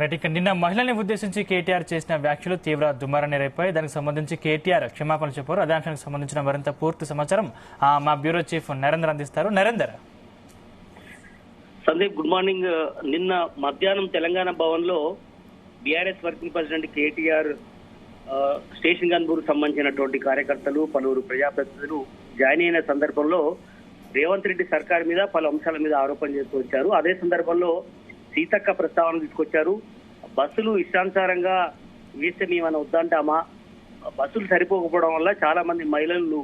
Right. ఇక నిన్న మహిళల్ని ఉద్దేశించి కేటీఆర్ చేసిన వ్యాఖ్యలు తీవ్ర దుమారాన్ని రేపాయి. దానికి సంబంధించి కేటీఆర్ క్షమాపణలు చెప్పారు. అదే అంశానికి సంబంధించిన మరింత పూర్తి సమాచారం మా బ్యూరో చీఫ్ నరేందర్ అందిస్తారు. నరేందర్. Sandeep, good morning. నిన్న మధ్యాహ్నం తెలంగాణ భవన్ లో బీఆర్ఎస్ వర్కింగ్ ప్రెసిడెంట్ కేటీఆర్ స్టేషన్ గన్పూర్ సంబంధించినటువంటి కార్యకర్తలు పలువురు ప్రజాప్రతినిధులు జాయిన్ అయిన సందర్భంలో రేవంత్ రెడ్డి సర్కార్ మీద పలు అంశాల మీద ఆరోపణ చేస్తూ వచ్చారు. అదే సందర్భంలో సీతక్క ప్రస్తావన తీసుకొచ్చారు. బస్సులు ఇష్టానుసారంగా వేస్తే మేమన్నా వద్దంటామా, బస్సులు సరిపోకపోవడం వల్ల చాలా మంది మహిళలు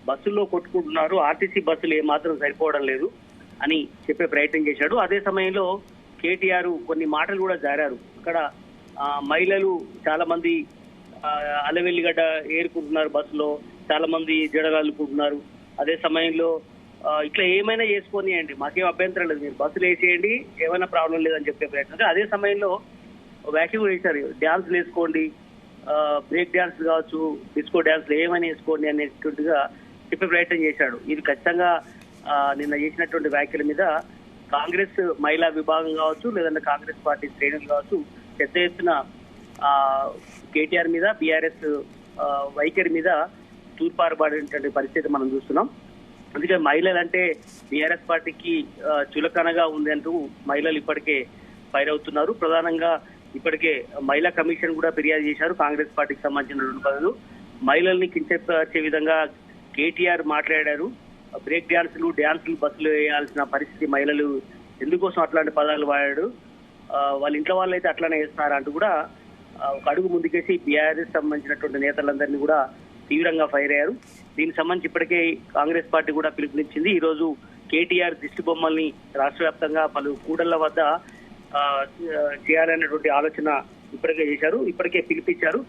బస్సుల్లో కొట్టుకుంటున్నారు, ఆర్టీసీ బస్సులు ఏమాత్రం సరిపోవడం లేదు అని చెప్పే ప్రయత్నం చేశాడు. అదే సమయంలో కేటీఆర్ కొన్ని మాటలు కూడా జారారు. అక్కడ మహిళలు చాలా మంది అలవెల్లిగడ్డ ఏరుకుంటున్నారు, బస్సులో చాలా మంది జడలు అల్లుకుంటున్నారు. అదే సమయంలో ఇట్లా ఏమైనా చేసుకోనియండి, మాకేం అభ్యంతరం లేదు, మీరు బస్సులు వేసేయండి, ఏమైనా ప్రాబ్లం లేదని చెప్పే ప్రయత్నం. అదే సమయంలో వ్యాఖ్య వేశారు, డ్యాన్సులు వేసుకోండి, బ్రేక్ డ్యాన్స్ కావచ్చు, డిస్కో డ్యాన్స్లు ఏమైనా వేసుకోండి అనేటువంటిగా చెప్పే ప్రయత్నం చేశాడు. ఇది ఖచ్చితంగా నిన్న చేసినటువంటి వ్యాఖ్యల మీద కాంగ్రెస్ మహిళా విభాగం కావచ్చు, లేదంటే కాంగ్రెస్ పార్టీ శ్రేణులు కావచ్చు పెద్ద ఎత్తున కేటీఆర్ మీద బీఆర్ఎస్ వైఖరి మీద తూర్పారబడినటువంటి పరిస్థితి మనం చూస్తున్నాం. అందుకే మహిళలు అంటే బీఆర్ఎస్ పార్టీకి చులకనగా ఉంది అంటూ మహిళలు ఇప్పటికే ఫైర్ అవుతున్నారు. ప్రధానంగా ఇప్పటికే మహిళా కమిషన్ కూడా ఫిర్యాదు చేశారు. కాంగ్రెస్ పార్టీకి సంబంధించిన 2 పదవులు మహిళల్ని కించపరిచే విధంగా కేటీఆర్ మాట్లాడారు. బ్రేక్ డ్యాన్సులు బస్సులు వేయాల్సిన పరిస్థితి, మహిళలు ఎందుకోసం అట్లాంటి పదాలు వాడాడు, వాళ్ళ ఇంట్లో వాళ్ళు అయితే అట్లానే వేస్తున్నారు అంటూ కూడా ఒక అడుగు ముందుకేసి బీఆర్ఎస్ సంబంధించినటువంటి నేతలందరినీ కూడా తీవ్రంగా ఫైర్ అయ్యారు. దీనికి సంబంధించి ఇప్పటికే కాంగ్రెస్ పార్టీ కూడా పిలుపునిచ్చింది. ఈ రోజు కేటీఆర్ దిష్టి బొమ్మల్ని రాష్ట్ర వ్యాప్తంగా పలు కూడళ్ల వద్ద చేయాలనేటువంటి ఆలోచన ఇప్పటికే చేశారు. ఇప్పటికే పిలిపించారు.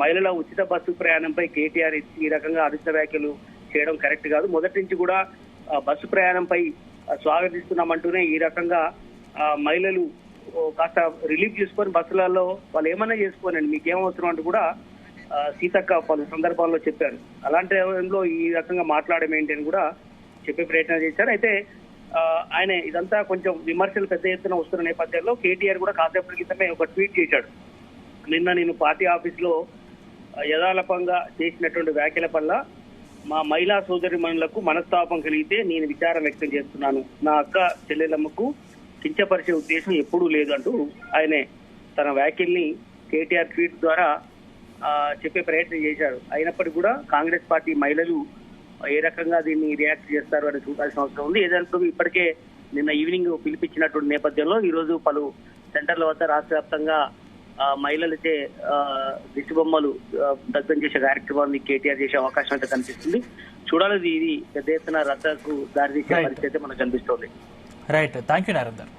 మహిళల ఉచిత బస్సు ప్రయాణంపై కేటీఆర్ ఈ రకంగా అనుచిత వ్యాఖ్యలు చేయడం కరెక్ట్ కాదు. మొదటి నుంచి కూడా బస్సు ప్రయాణంపై స్వాగతిస్తున్నామంటూనే ఈ రకంగా మహిళలు కాస్త రిలీఫ్ చేసుకొని బస్సులలో వాళ్ళు ఏమన్నా చేసుకోనండి, మీకేమవసరం అంటూ కూడా సీతక్క పలు సందర్భాల్లో చెప్పారు. అలాంటి టైంలో ఈ రకంగా మాట్లాడడం ఏంటి అని కూడా చెప్పే ప్రయత్నం చేశారు. అయితే ఆయన ఇదంతా కొంచెం విమర్శలు పెద్ద ఎత్తున వస్తున్న నేపథ్యంలో కేటీఆర్ కూడా కాసేపటి క్రితమే ఒక ట్వీట్ చేశాడు. నిన్న నేను పార్టీ ఆఫీస్ లో యథాలపంగా చేసినటువంటి వ్యాఖ్యల వల్ల మా మహిళా సోదరిమణులకు మనస్తాపం కలిగితే నేను విచారం వ్యక్తం చేస్తున్నాను. నా అక్క చెల్లెలమ్మకు కించపరిచే ఉద్దేశం ఎప్పుడూ లేదు అంటూ ఆయనే తన వ్యాఖ్యల్ని కేటీఆర్ ట్వీట్ ద్వారా చెప్పే ప్రయత్నం చేశారు. అయినప్పటికీ కూడా కాంగ్రెస్ పార్టీ మహిళలు ఏ రకంగా దీన్ని రియాక్ట్ చేస్తారు అని చూడాల్సిన అవసరం ఉంది. ఏదంటే ఇప్పటికే నిన్న ఈవినింగ్ పిలిపించినటువంటి నేపథ్యంలో ఈ రోజు పలు సెంటర్ల వద్ద రాష్ట్ర వ్యాప్తంగా మహిళలైతే దిష్టి బొమ్మలు దగ్ధం చేసే కార్యక్రమాన్ని కేటీఆర్ చేసే అవకాశం అయితే కనిపిస్తుంది. చూడాలి, ఇది పెద్ద ఎత్తున రద్దకు దారితీసే పరిస్థితి మనకు కనిపిస్తోంది. రైట్. Thank you Narender.